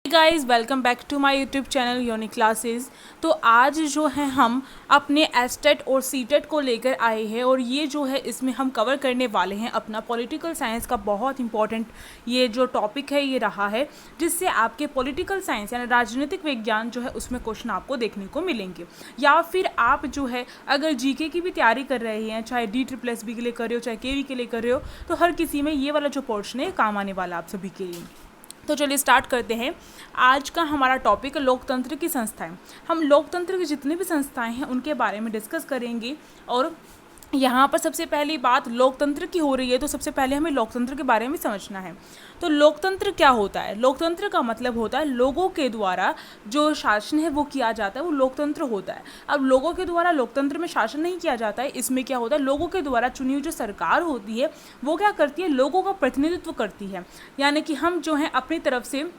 Guys welcome back to my YouTube channel Unique Classes. तो आज जो है हम अपने एस्टेट और सीटेट को लेकर आए हैं और ये जो है इसमें हम कवर करने वाले हैं अपना पॉलिटिकल साइंस का बहुत इंपॉर्टेंट ये जो टॉपिक है ये रहा है, जिससे आपके पॉलिटिकल साइंस यानी राजनीतिक विज्ञान जो है उसमें क्वेश्चन आपको देखने को मिलेंगे। या फिर आप जो है अगर जीके की भी तैयारी कर रहे हैं, चाहे DSSB के लिए कर रहे हो चाहे केवी के लिए कर रहे हो, तो हर किसी में ये वाला जो पोर्शन है काम आने वाला आप सभी के लिए। तो चलिए स्टार्ट करते हैं। आज का हमारा टॉपिक लोकतंत्र की संस्थाएं। हम लोकतंत्र की जितनी भी संस्थाएं हैं उनके बारे में डिस्कस करेंगे। और यहाँ पर सबसे पहली बात लोकतंत्र की हो रही है, तो सबसे पहले हमें लोकतंत्र के बारे में समझना है। तो लोकतंत्र क्या होता है? लोकतंत्र का मतलब होता है लोगों के द्वारा जो शासन है वो किया जाता है, वो लोकतंत्र होता है। अब लोगों के द्वारा लोकतंत्र में शासन नहीं किया जाता है, इसमें क्या होता है, लोगों के द्वारा चुनी हुई जो सरकार होती है वो क्या करती है, लोगों का प्रतिनिधित्व करती है। यानी कि हम जो है अपनी तरफ से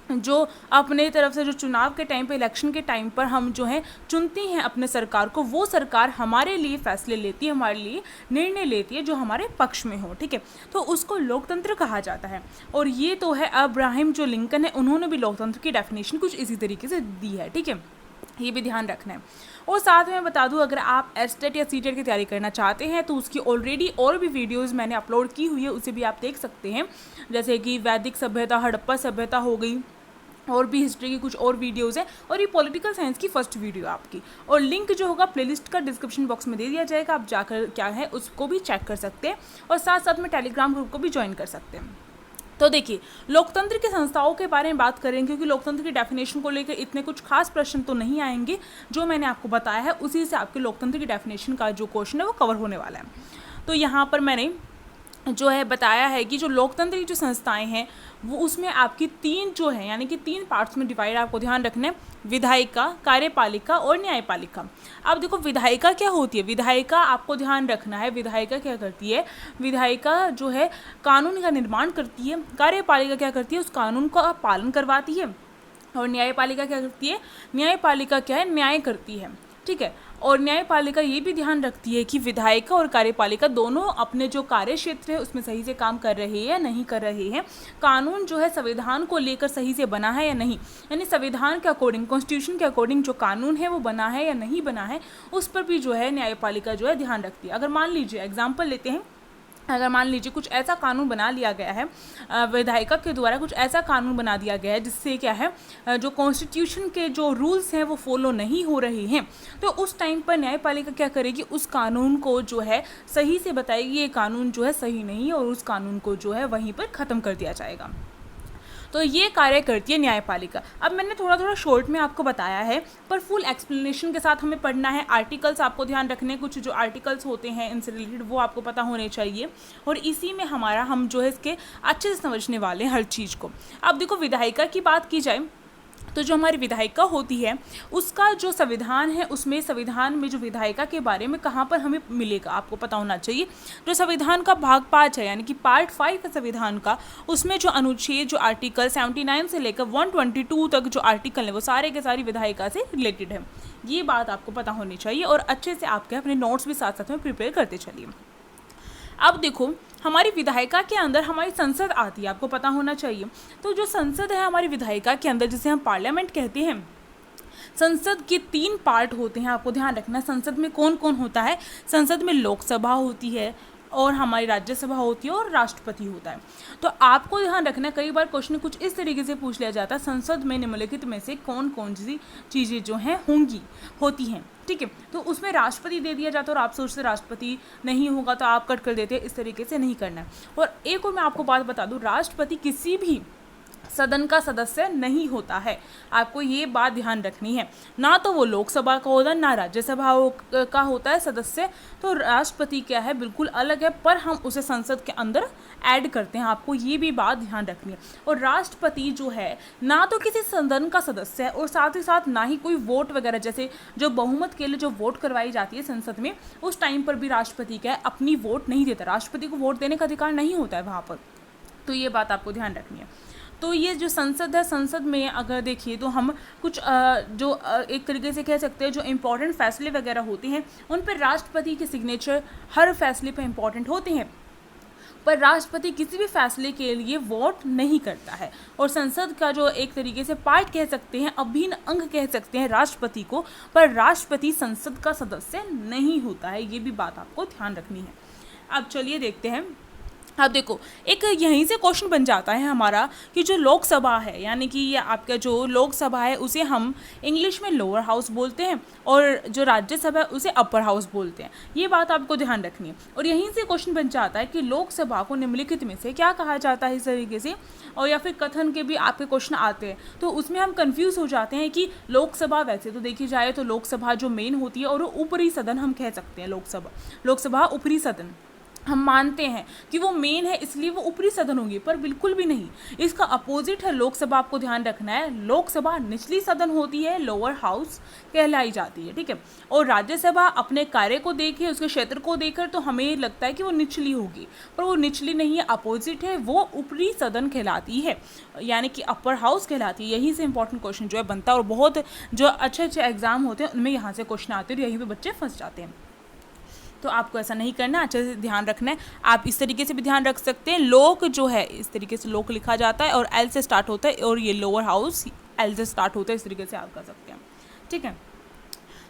जो चुनाव के टाइम पे, इलेक्शन के टाइम पर हम जो है चुनती हैं अपने सरकार को, वो सरकार हमारे लिए फैसले लेती है, हमारे लिए निर्णय लेती है जो हमारे पक्ष में हो। ठीक है, तो उसको लोकतंत्र कहा जाता है। और ये तो है अब्राहम जो लिंकन है उन्होंने भी लोकतंत्र की डेफिनेशन कुछ इसी तरीके से दी है। ठीक है, ये भी ध्यान रखना है। और साथ में बता दूं, अगर आप एस्टेट या सीटेट की तैयारी करना चाहते हैं तो उसकी ऑलरेडी और भी वीडियोस मैंने अपलोड की हुई है, उसे भी आप देख सकते हैं। जैसे कि वैदिक सभ्यता, हड़प्पा सभ्यता हो गई, और भी हिस्ट्री की कुछ और वीडियोस हैं, और ये पॉलिटिकल साइंस की फर्स्ट वीडियो आपकी। और लिंक जो होगा प्लेलिस्ट का डिस्क्रिप्शन बॉक्स में दे दिया जाएगा, आप जाकर क्या है उसको भी चेक कर सकते हैं, और साथ साथ में टेलीग्राम ग्रुप को भी ज्वाइन कर सकते हैं। तो देखिए, लोकतंत्र की संस्थाओं के बारे में बात करेंगे, क्योंकि लोकतंत्र की डेफिनेशन को लेकर इतने कुछ खास प्रश्न तो नहीं आएंगे। जो मैंने आपको बताया है उसी से आपके लोकतंत्र की डेफिनेशन का जो क्वेश्चन है वो कवर होने वाला है। तो यहाँ पर मैंने जो है बताया है कि जो लोकतंत्र की जो संस्थाएं हैं वो उसमें आपकी तीन जो है यानी कि तीन पार्ट्स में डिवाइड आपको ध्यान रखना है, विधायिका, कार्यपालिका और न्यायपालिका। अब देखो, विधायिका क्या होती है? विधायिका आपको ध्यान रखना है, विधायिका क्या करती है, विधायिका जो है कानून का निर्माण करती है। कार्यपालिका क्या करती है, उस कानून का पालन करवाती है। और न्यायपालिका क्या करती है, न्यायपालिका क्या है, न्याय करती है। ठीक है, और न्यायपालिका ये भी ध्यान रखती है कि विधायिका और कार्यपालिका दोनों अपने जो कार्य क्षेत्र है उसमें सही से काम कर रहे हैं या नहीं कर रहे हैं, कानून जो है संविधान को लेकर सही से बना है या नहीं, यानी संविधान के अकॉर्डिंग, कॉन्स्टिट्यूशन के अकॉर्डिंग जो कानून है वो बना है या नहीं बना है, उस पर भी जो है न्यायपालिका जो है ध्यान रखती है। अगर मान लीजिए एग्जाम्पल लेते हैं, अगर मान लीजिए कुछ ऐसा कानून बना लिया गया है, विधायिका के द्वारा कुछ ऐसा कानून बना दिया गया है जिससे क्या है, जो कॉन्स्टिट्यूशन के जो रूल्स हैं वो फॉलो नहीं हो रहे हैं, तो उस टाइम पर न्यायपालिका क्या करेगी, उस कानून को जो है सही से बताएगी ये कानून जो है सही नहीं है, और उस कानून को जो है वहीं पर ख़त्म कर दिया जाएगा। तो ये कार्य करती है न्यायपालिका। अब मैंने थोड़ा थोड़ा शॉर्ट में आपको बताया है, पर फुल एक्सप्लेनेशन के साथ हमें पढ़ना है। आर्टिकल्स आपको ध्यान रखने, कुछ जो आर्टिकल्स होते हैं इनसे रिलेटेड वो आपको पता होने चाहिए, और इसी में हम जो है इसके अच्छे से समझने वाले हैं हर चीज़ को। अब देखो, विधायिका की बात की जाए तो जो हमारी विधायिका होती है उसका जो संविधान है, उसमें संविधान में जो विधायिका के बारे में कहाँ पर हमें मिलेगा आपको पता होना चाहिए। जो संविधान का भाग 5 है यानी कि पार्ट 5 है संविधान का, उसमें जो अनुच्छेद, जो आर्टिकल 79 से लेकर 122 तक जो आर्टिकल है वो सारे के सारी विधायिका से रिलेटेड है। ये बात आपको पता होनी चाहिए, और अच्छे से आपके अपने नोट्स भी साथ साथ में प्रिपेयर करते चलिए। अब देखो, हमारी विधायिका के अंदर हमारी संसद आती है, आपको पता होना चाहिए। तो जो संसद है हमारी विधायिका के अंदर, जिसे हम पार्लियामेंट कहते हैं, संसद के 3 पार्ट होते हैं, आपको ध्यान रखना। संसद में कौन कौन होता है? संसद में लोकसभा होती है, और हमारी राज्यसभा होती है, और राष्ट्रपति होता है। तो आपको ध्यान रखना, कई बार क्वेश्चन कुछ इस तरीके से पूछ लिया जाता है, संसद में निम्नलिखित में से कौन कौन सी चीज़ें जो हैं होती हैं। ठीक है, तो उसमें राष्ट्रपति दे दिया जाता है, और आप सोचते राष्ट्रपति नहीं होगा तो आप कट कर देते हैं। इस तरीके से नहीं करना है। और एक और मैं आपको बात बता दूं, राष्ट्रपति किसी भी सदन का सदस्य नहीं होता है, आपको ये बात ध्यान रखनी है। ना तो वो लोकसभा का होता है, ना राज्यसभा का होता है सदस्य। तो राष्ट्रपति क्या है, बिल्कुल अलग है, पर हम उसे संसद के अंदर ऐड करते हैं, आपको ये भी बात ध्यान रखनी है। और राष्ट्रपति जो है ना तो किसी सदन का सदस्य है, और साथ ही साथ ना ही कोई वोट वगैरह, जैसे जो बहुमत के लिए जो वोट करवाई जाती है संसद में, उस टाइम पर भी राष्ट्रपति क्या है, अपनी वोट नहीं देता। राष्ट्रपति को वोट देने का अधिकार नहीं होता है वहाँ पर। तो ये बात आपको ध्यान रखनी है। तो ये जो संसद है, संसद में अगर देखिए तो हम कुछ एक तरीके से कह सकते हैं जो इम्पोर्टेंट फैसले वगैरह होते हैं उन पर राष्ट्रपति के सिग्नेचर हर फैसले पर इम्पोर्टेंट होते हैं। पर राष्ट्रपति किसी भी फैसले के लिए वोट नहीं करता है और संसद का जो एक तरीके से पार्ट कह सकते हैं, अभिन्न अंग कह सकते हैं राष्ट्रपति को, पर राष्ट्रपति संसद का सदस्य नहीं होता है। ये भी बात आपको ध्यान रखनी है। अब चलिए देखते हैं। अब देखो, एक यहीं से क्वेश्चन बन जाता है हमारा कि जो लोकसभा है, यानी कि ये आपका जो लोकसभा है उसे हम इंग्लिश में लोअर हाउस बोलते हैं और जो राज्यसभा है उसे अपर हाउस बोलते हैं। ये बात आपको ध्यान रखनी है। और यहीं से क्वेश्चन बन जाता है कि लोकसभा को निम्नलिखित में से क्या कहा जाता है, इस तरीके से। और या फिर कथन के भी आपके क्वेश्चन आते हैं, तो उसमें हम कंफ्यूज हो जाते हैं कि लोकसभा, वैसे तो देखी जाए तो लोकसभा जो मेन होती है और ऊपरी सदन हम कह सकते हैं। लोकसभा ऊपरी सदन हम मानते हैं कि वो मेन है इसलिए वो ऊपरी सदन होंगी, पर बिल्कुल भी नहीं, इसका अपोजिट है लोकसभा। आपको ध्यान रखना है, लोकसभा निचली सदन होती है, लोअर हाउस कहलाई जाती है, ठीक है। और राज्यसभा अपने कार्य को देखे, उसके क्षेत्र को देखकर तो हमें लगता है कि वो निचली होगी, पर वो निचली नहीं है, अपोजिट है, वो ऊपरी सदन कहलाती है, यानी कि अपर हाउस कहलाती है। यहीं से इंपॉर्टेंट क्वेश्चन जो है बनता है और बहुत जो अच्छे अच्छे एग्जाम होते हैं उनमें यहाँ से क्वेश्चन आते हैं और यहीं पर बच्चे फंस जाते हैं। तो आपको ऐसा नहीं करना, अच्छे से ध्यान रखना है। आप इस तरीके से भी ध्यान रख सकते हैं, लोक जो है इस तरीके से लोक लिखा जाता है और एल से स्टार्ट होता है, और ये लोअर हाउस एल से स्टार्ट होता है, इस तरीके से आप कर सकते हैं, ठीक है।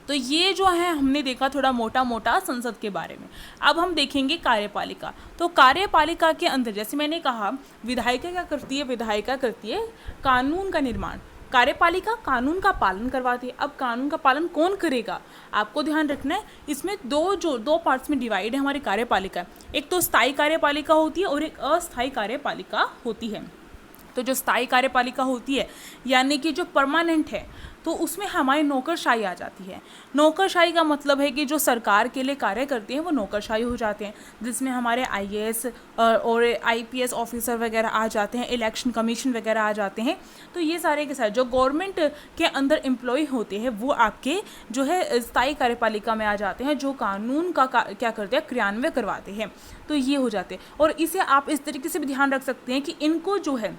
तो ये जो है हमने देखा थोड़ा मोटा मोटा संसद के बारे में। अब हम देखेंगे कार्यपालिका। तो कार्यपालिका के अंदर जैसे मैंने कहा, विधायिका क्या करती है, विधायिका करती है कानून का निर्माण, कार्यपालिका कानून का पालन करवाती है। अब कानून का पालन कौन करेगा, आपको ध्यान रखना है। इसमें दो पार्ट्स में डिवाइड है हमारी कार्यपालिका। एक तो स्थायी कार्यपालिका होती है और एक अस्थायी कार्यपालिका होती है। तो जो स्थायी कार्यपालिका होती है यानी कि जो परमानेंट है, तो उसमें हमारी नौकरशाही आ जाती है। नौकरशाही का मतलब है कि जो सरकार के लिए कार्य करते हैं वो नौकरशाही हो जाते हैं, जिसमें हमारे आईएएस और आईपीएस ऑफिसर वगैरह आ जाते हैं, इलेक्शन कमीशन वगैरह आ जाते हैं। तो ये सारे के सारे जो गवर्नमेंट के अंदर एम्प्लॉय होते हैं वो आपके जो है स्थायी कार्यपालिका में आ जाते हैं, जो कानून का क्या करते हैं, क्रियान्वयन करवाते हैं। तो ये हो जाते हैं। और इसे आप इस तरीके से भी ध्यान रख सकते हैं कि इनको जो है,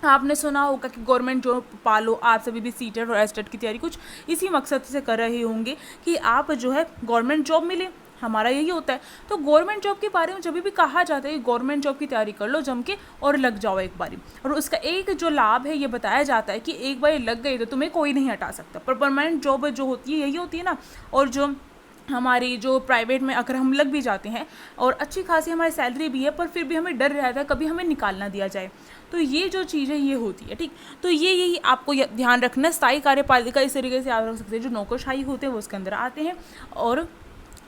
आपने सुना होगा कि गवर्नमेंट जॉब पालो, आप सभी भी सीटेट और एस्टेट की तैयारी कुछ इसी मकसद से कर रहे होंगे कि आप जो है गवर्नमेंट जॉब मिले, हमारा यही होता है। तो गवर्नमेंट जॉब के बारे में जब भी कहा जाता है कि गवर्नमेंट जॉब की तैयारी कर लो जम के और लग जाओ एक बारी, और उसका एक जो लाभ है ये बताया जाता है कि एक बार लग गई तो तुम्हें कोई नहीं हटा सकता। पर परमानेंट जॉब जो होती है यही होती है ना, और जो हमारी जो प्राइवेट में अगर हम लग भी जाते हैं और अच्छी खासी हमारी सैलरी भी है, पर फिर भी हमें डर रहता है कभी हमें निकाल ना दिया जाए। तो ये जो चीज़ है ये होती है, ठीक। तो ये यही आपको ध्यान रखना। स्थायी कार्यपालिका इस तरीके से आप रख सकते हैं, जो नौकरशाही होते हैं वो उसके अंदर आते हैं। और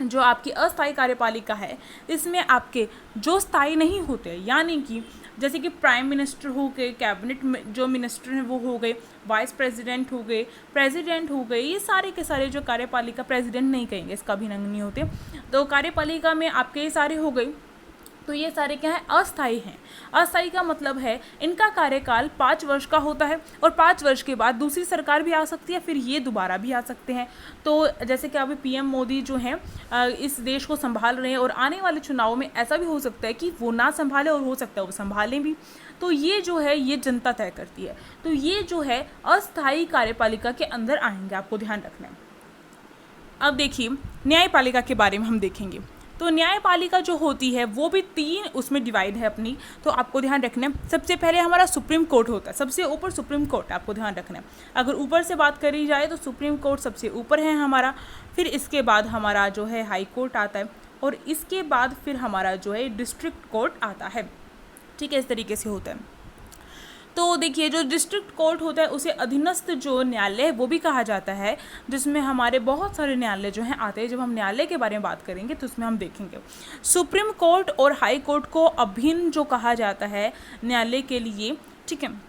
जो आपकी अस्थायी कार्यपालिका है इसमें आपके जो स्थायी नहीं होते, यानी कि जैसे कि प्राइम मिनिस्टर हो गए, कैबिनेट में जो मिनिस्टर हैं वो हो गए, वाइस प्रेसिडेंट हो गए, प्रेसिडेंट हो गए, ये सारे के सारे जो कार्यपालिका, प्रेसिडेंट नहीं कहेंगे, इसका भी नंग नहीं होते। तो कार्यपालिका में आपके ये सारे हो गए। तो ये सारे क्या है, अस्थायी हैं। अस्थायी का मतलब है इनका कार्यकाल 5 वर्ष का होता है और 5 वर्ष के बाद दूसरी सरकार भी आ सकती है, फिर ये दोबारा भी आ सकते हैं। तो जैसे कि अभी पीएम मोदी जो हैं इस देश को संभाल रहे हैं और आने वाले चुनाव में ऐसा भी हो सकता है कि वो ना संभाले और हो सकता है वो संभालें भी। तो ये जो है ये जनता तय करती है। तो ये जो है अस्थायी कार्यपालिका के अंदर आएंगे, आपको ध्यान रखना है। अब देखिए न्यायपालिका के बारे में हम देखेंगे। तो न्यायपालिका जो होती है वो भी 3 उसमें डिवाइड है अपनी। तो आपको ध्यान रखना है, सबसे पहले हमारा सुप्रीम कोर्ट होता है, सबसे ऊपर सुप्रीम कोर्ट, आपको ध्यान रखना है। अगर ऊपर से बात करी जाए तो सुप्रीम कोर्ट सबसे ऊपर है हमारा, फिर इसके बाद हमारा जो है हाई कोर्ट आता है, और इसके बाद फिर हमारा जो है डिस्ट्रिक्ट कोर्ट आता है, ठीक है। इस तरीके से होता है। तो देखिए जो डिस्ट्रिक्ट कोर्ट होता है उसे अधीनस्थ जो न्यायालय है वो भी कहा जाता है, जिसमें हमारे बहुत सारे न्यायालय जो हैं आते हैं। जब हम न्यायालय के बारे में बात करेंगे तो उसमें हम देखेंगे सुप्रीम कोर्ट और हाई कोर्ट को अभिन्न जो कहा जाता है न्यायालय के लिए, ठीक है।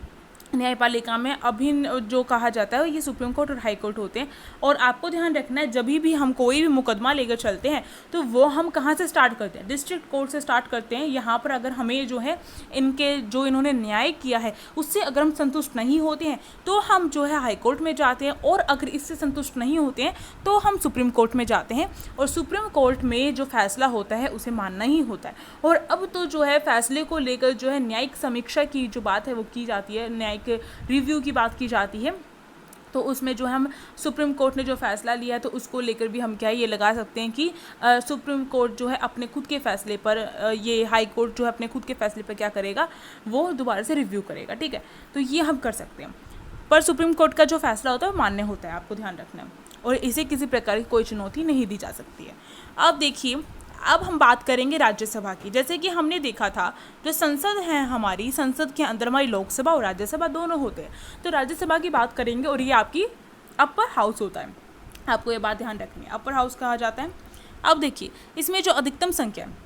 न्यायपालिका में अभिन्न जो कहा जाता है ये सुप्रीम कोर्ट और हाई कोर्ट होते हैं। और आपको ध्यान रखना है जब भी हम कोई भी मुकदमा लेकर चलते हैं तो वो हम कहाँ से स्टार्ट करते हैं, डिस्ट्रिक्ट कोर्ट से स्टार्ट करते हैं। यहाँ पर अगर हमें जो है इनके जो इन्होंने न्याय किया है उससे अगर हम संतुष्ट नहीं होते हैं तो हम जो है हाई कोर्ट में जाते हैं, और अगर इससे संतुष्ट नहीं होते हैं तो हम सुप्रीम कोर्ट में जाते हैं, और सुप्रीम कोर्ट में जो फैसला होता है उसे मानना ही होता है। और अब तो जो है फैसले को लेकर जो है न्यायिक समीक्षा की जो बात है वो की जाती है, न्यायिक रिव्यू की बात की जाती है। तो उसमें जो हम सुप्रीम कोर्ट ने जो फैसला लिया है तो उसको लेकर भी हम क्या है ये लगा सकते हैं कि सुप्रीम कोर्ट जो है अपने खुद के फैसले पर ये हाई कोर्ट जो है अपने खुद के फैसले पर क्या करेगा, वो दोबारा से रिव्यू करेगा, ठीक है। तो ये हम कर सकते हैं, पर सुप्रीम कोर्ट का जो फैसला होता है वो मान्य होता है, आपको ध्यान रखना है, और इसे किसी प्रकार की कोई चुनौती नहीं दी जा सकती है। अब देखिए, अब हम बात करेंगे राज्यसभा की। जैसे कि हमने देखा था, जो संसद है हमारी, संसद के अंदर हमारी लोकसभा और राज्यसभा दोनों होते हैं। तो राज्यसभा की बात करेंगे और ये आपकी अपर हाउस होता है, आपको ये बात ध्यान रखनी है, अपर हाउस कहा जाता है। अब देखिए, इसमें जो अधिकतम संख्या है,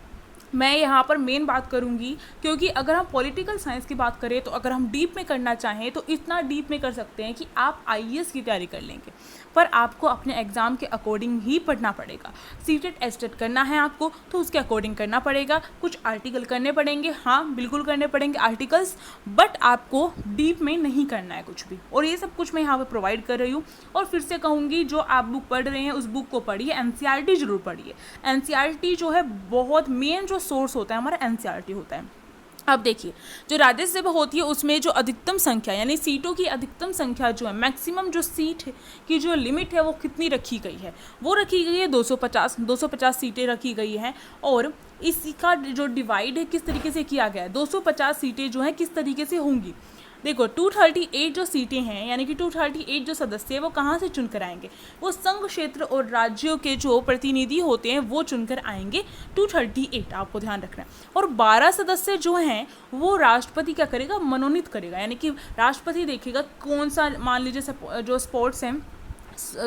मैं यहाँ पर मेन बात करूँगी, क्योंकि अगर हम पॉलिटिकल साइंस की बात करें तो अगर हम डीप में करना चाहें तो इतना डीप में कर सकते हैं कि आप आईएएस की तैयारी कर लेंगे, पर आपको अपने एग्ज़ाम के अकॉर्डिंग ही पढ़ना पड़ेगा। सीटेट एस्टेट करना है आपको तो उसके अकॉर्डिंग करना पड़ेगा, कुछ आर्टिकल करने पड़ेंगे, हाँ बिल्कुल करने पड़ेंगे आर्टिकल्स, बट आपको डीप में नहीं करना है कुछ भी, और ये सब कुछ मैं यहाँ पर प्रोवाइड कर रही हूँ। और फिर से कहूँगी, जो आप बुक पढ़ रहे हैं उस बुक को पढ़िए, एनसीईआरटी जरूर पढ़िए। एनसीईआरटी जो है बहुत मेन जो सोर्स होता है हमारा एनसीईआरटी होता है। अब देखिए, जो राज्यसभा होती है उसमें जो अधिकतम संख्या यानी सीटों की अधिकतम संख्या जो है, मैक्सिमम जो सीट की जो लिमिट है वो कितनी रखी गई है, वो रखी गई है 250 सीटें रखी गई हैं। और इसका जो डिवाइड है किस तरीके से किया गया है, 250 सीटें जो हैं किस तरीके से होंगी। देखो 238 जो सीटें हैं, यानी कि 238 जो सदस्य हैं वो कहाँ से चुनकर आएंगे, वो संघ क्षेत्र और राज्यों के जो प्रतिनिधि होते हैं वो चुनकर आएंगे, 238 आपको ध्यान रखना है। और 12 सदस्य जो हैं वो राष्ट्रपति क्या करेगा, मनोनीत करेगा, यानी कि राष्ट्रपति देखेगा कौन सा, मान लीजिए जो स्पोर्ट्स हैं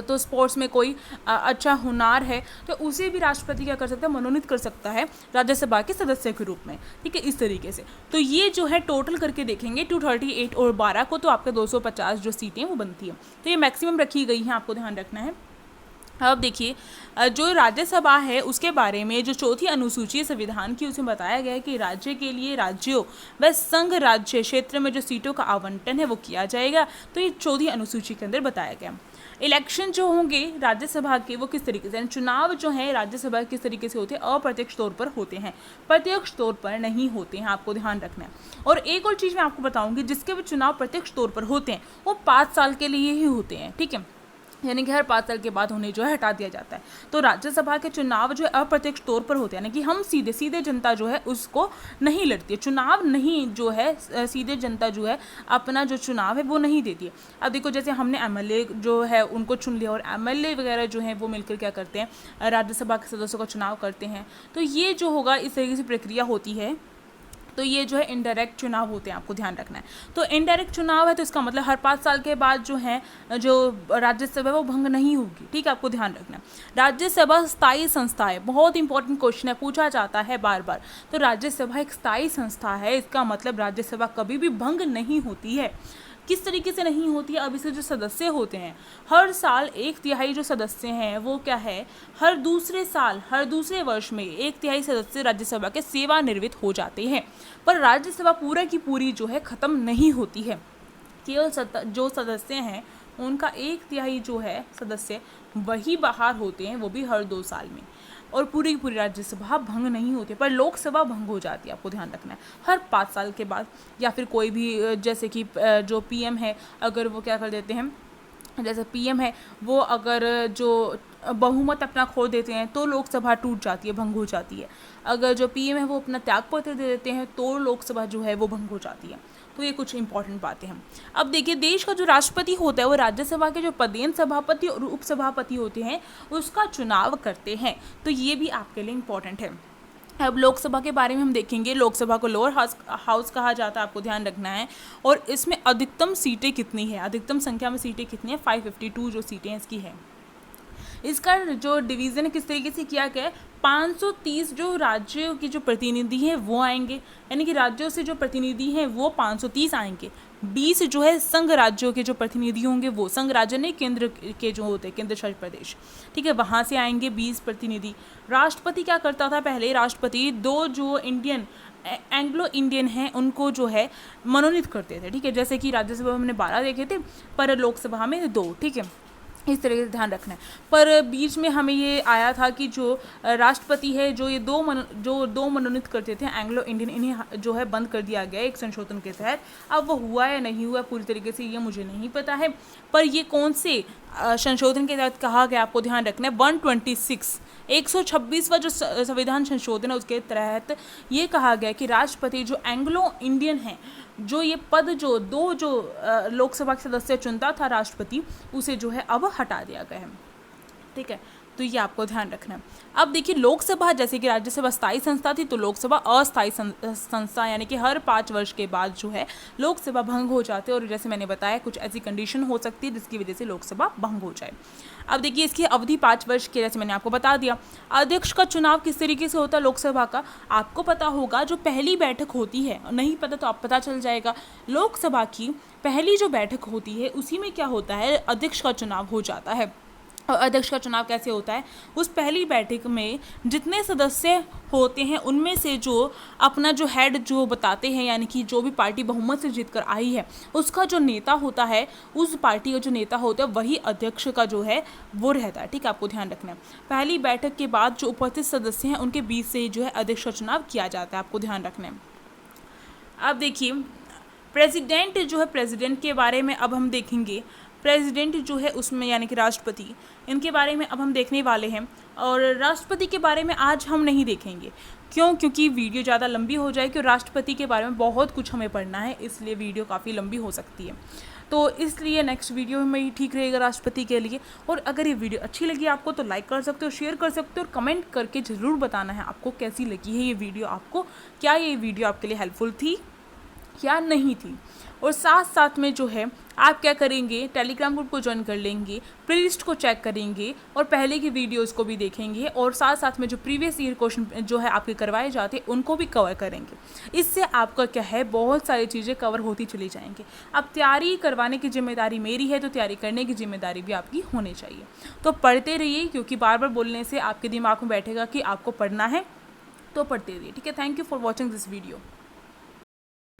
तो स्पोर्ट्स में कोई अच्छा हुनर है तो उसे भी राष्ट्रपति क्या कर सकता है, मनोनीत कर सकता है राज्यसभा के सदस्य के रूप में, ठीक है, इस तरीके से। तो ये जो है टोटल करके देखेंगे 238 और 12 को, तो आपके 250 जो सीटें वो बनती है। तो ये मैक्सिमम रखी गई हैं, आपको ध्यान रखना है। अब देखिए, जो राज्यसभा है उसके बारे में जो चौथी अनुसूची संविधान की, उसमें बताया गया है कि राज्य के लिए राज्यों व संघ राज्य क्षेत्र में जो सीटों का आवंटन है वो किया जाएगा। तो ये चौथी अनुसूची के अंदर बताया गया। इलेक्शन जो होंगे राज्यसभा के वो किस तरीके से, यानी चुनाव जो है राज्यसभा किस तरीके से होते हैं, अप्रत्यक्ष तौर पर होते हैं, प्रत्यक्ष तौर पर नहीं होते हैं, आपको ध्यान रखना है। और एक और चीज़ मैं आपको बताऊंगी, जिसके भी चुनाव प्रत्यक्ष तौर पर होते हैं वो 5 साल के लिए ही होते हैं, ठीक है, यानी कि हर 5 साल के बाद उन्हें जो है हटा दिया जाता है। तो राज्यसभा के चुनाव जो है अप्रत्यक्ष तौर पर होते हैं, यानी कि हम सीधे जनता जो है उसको नहीं लड़ती है, चुनाव नहीं जो है सीधे जनता जो है अपना जो चुनाव है वो नहीं देती है। अब देखो, जैसे हमने एमएलए जो है उनको चुन लिया और एमएलए वगैरह जो है वो मिलकर क्या करते हैं, राज्यसभा के सदस्यों का चुनाव करते हैं। तो ये जो होगा इस तरीके से प्रक्रिया होती है। तो ये जो है इनडायरेक्ट चुनाव होते हैं, आपको ध्यान रखना है। तो इनडायरेक्ट चुनाव है तो इसका मतलब हर 5 साल के बाद जो है जो राज्यसभा है वो भंग नहीं होगी, ठीक है, आपको ध्यान रखना है। राज्यसभा स्थायी संस्था है, बहुत इंपॉर्टेंट क्वेश्चन है, पूछा जाता है बार बार। तो राज्यसभा एक स्थायी संस्था है, इसका मतलब राज्यसभा कभी भी भंग नहीं होती है। किस तरीके से नहीं होती है, अब इसके जो सदस्य होते हैं हर साल 1/3 जो सदस्य हैं वो क्या है, हर दूसरे वर्ष में 1/3 सदस्य राज्यसभा के सेवानिवृत्त हो जाते हैं। पर राज्यसभा पूरा की पूरी जो है ख़त्म नहीं होती है, केवल जो सदस्य हैं उनका 1/3 जो है सदस्य वही बाहर होते हैं, वो भी हर 2 साल में। और पूरी की पूरी राज्यसभा भंग नहीं होती, पर लोकसभा भंग हो जाती है, आपको ध्यान रखना है, हर 5 साल के बाद। या फिर कोई भी जैसे कि जो पीएम है अगर वो क्या कर देते हैं, जैसे पीएम है वो अगर जो बहुमत अपना खो देते हैं तो लोकसभा टूट जाती है, भंग हो जाती है। अगर जो पीएम है वो अपना त्यागपत्र दे देते हैं तो लोकसभा जो है वो भंग हो जाती है। तो ये कुछ इंपॉर्टेंट बातें हैं। अब देखिए, देश का जो राष्ट्रपति होता है वो राज्यसभा के जो पदेन सभापति और उपसभापति होते हैं उसका चुनाव करते हैं। तो ये भी आपके लिए इम्पॉर्टेंट है। अब लोकसभा के बारे में हम देखेंगे। लोकसभा को लोअर हाउस कहा जाता है, आपको ध्यान रखना है। और इसमें अधिकतम सीटें कितनी है, अधिकतम संख्या में सीटें कितनी है, 552 जो सीटें इसकी है। इसका जो डिवीज़न किस तरीके से किया गया है, 530 जो राज्यों के जो प्रतिनिधि हैं वो आएंगे, यानी कि राज्यों से जो प्रतिनिधि हैं वो 530 आएंगे। 20 जो है संघ राज्यों के जो प्रतिनिधि होंगे, वो संघ राज्य नहीं, केंद्र के जो होते हैं केंद्र शासित प्रदेश, ठीक है, वहाँ से आएंगे 20 प्रतिनिधि। राष्ट्रपति क्या करता था पहले, राष्ट्रपति 2 जो एंग्लो इंडियन हैं उनको जो है मनोनीत करते थे, ठीक है, जैसे कि राज्यसभा में हमने 12 देखे थे पर लोकसभा में 2, ठीक है। इस तरीके से ध्यान रखना है। पर बीच में हमें ये आया था कि जो राष्ट्रपति है, जो ये दो मनोनीत करते थे एंग्लो इंडियन, इन्हें जो है बंद कर दिया गया एक संशोधन के तहत। अब वो हुआ या नहीं हुआ पूरी तरीके से ये मुझे नहीं पता है, पर ये कौन से संशोधन के तहत कहा गया आपको ध्यान रखना है। 126वां जो संविधान संशोधन है उसके तहत ये कहा गया कि राष्ट्रपति जो एंग्लो इंडियन है, जो ये पद जो लोकसभा के सदस्य चुनता था राष्ट्रपति, उसे जो है अब हटा दिया गया है। ठीक है, तो ये आपको ध्यान रखना है। अब देखिए, लोकसभा जैसे कि राज्यसभा स्थायी संस्था थी, तो लोकसभा अस्थायी संस्था, यानी कि हर 5 वर्ष के बाद जो है लोकसभा भंग हो जाते हैं, और जैसे मैंने बताया कुछ ऐसी कंडीशन हो सकती है जिसकी वजह से लोकसभा भंग हो जाए। अब देखिए, इसकी अवधि 5 वर्ष की, जैसे मैंने आपको बता दिया। अध्यक्ष का चुनाव किस तरीके से होता है लोकसभा का, आपको पता होगा। जो पहली बैठक होती है, नहीं पता तो आप पता चल जाएगा, लोकसभा की पहली जो बैठक होती है उसी में क्या होता है, अध्यक्ष का चुनाव हो जाता है। और अध्यक्ष का चुनाव कैसे होता है, उस पहली बैठक में जितने सदस्य होते हैं उनमें से जो अपना जो हेड जो बताते हैं, यानी कि जो भी पार्टी बहुमत से जीत कर आई है उसका जो नेता होता है, उस पार्टी का जो नेता होता है वही अध्यक्ष का जो है वो रहता है। ठीक है, आपको ध्यान रखना है। पहली बैठक के बाद जो उपस्थित सदस्य हैं उनके बीच से जो है अध्यक्ष का चुनाव किया जाता है, आपको ध्यान रखना है। अब देखिए, प्रेसिडेंट जो है, प्रेसिडेंट के बारे में अब हम देखेंगे। प्रेसिडेंट जो है उसमें यानी कि राष्ट्रपति, इनके बारे में अब हम देखने वाले हैं। और राष्ट्रपति के बारे में आज हम नहीं देखेंगे, क्योंकि वीडियो ज़्यादा लंबी हो जाएगी और राष्ट्रपति के बारे में बहुत कुछ हमें पढ़ना है, इसलिए वीडियो काफ़ी लंबी हो सकती है। तो इसलिए नेक्स्ट वीडियो में ही ठीक रहेगा राष्ट्रपति के लिए। और अगर ये वीडियो अच्छी लगी आपको तो लाइक कर सकते हो, शेयर कर सकते हो, और कमेंट करके ज़रूर बताना है आपको कैसी लगी है ये वीडियो, आपको क्या ये वीडियो आपके लिए हेल्पफुल थी या नहीं थी। और साथ साथ में जो है आप क्या करेंगे, टेलीग्राम ग्रुप को ज्वाइन कर लेंगे, प्लेलिस्ट को चेक करेंगे और पहले की वीडियोस को भी देखेंगे, और साथ साथ में जो प्रीवियस ईयर क्वेश्चन जो है आपके करवाए जाते हैं उनको भी कवर करेंगे। इससे आपका क्या है, बहुत सारी चीज़ें कवर होती चली जाएंगी। अब तैयारी करवाने की जिम्मेदारी मेरी है, तो तैयारी करने की जिम्मेदारी भी आपकी होनी चाहिए। तो पढ़ते रहिए, क्योंकि बार बार बोलने से आपके दिमाग में बैठेगा कि आपको पढ़ना है, तो पढ़ते रहिए। ठीक है, thank you for watching this video.